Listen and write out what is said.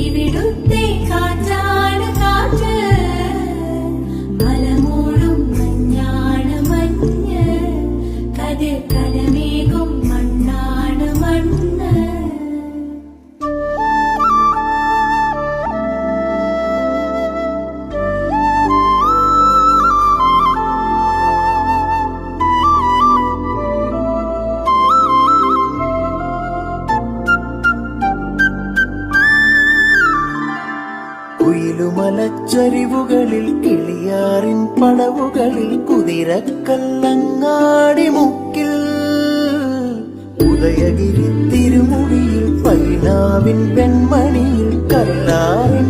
ഇവിടുത്തെ കാറ്റാണ് കാറ്റ്, മലമൂടും മഞ്ഞാണ് മഞ്ഞ്, കതിർ കലമേകും മണ്ണാണ് മണ്ണ്. കുയിലുമലച്ചരിവുകളിൽ കിളിയാറിൻ പടവുകളിൽ കുതിരക്കല്ലങ്ങാടി മുക്കിൽ, ഉദയഗിരി തിരുമുടിയിൽ പൈനാവിൻ പെൺമണിയിൽ കല്ലാറിൻ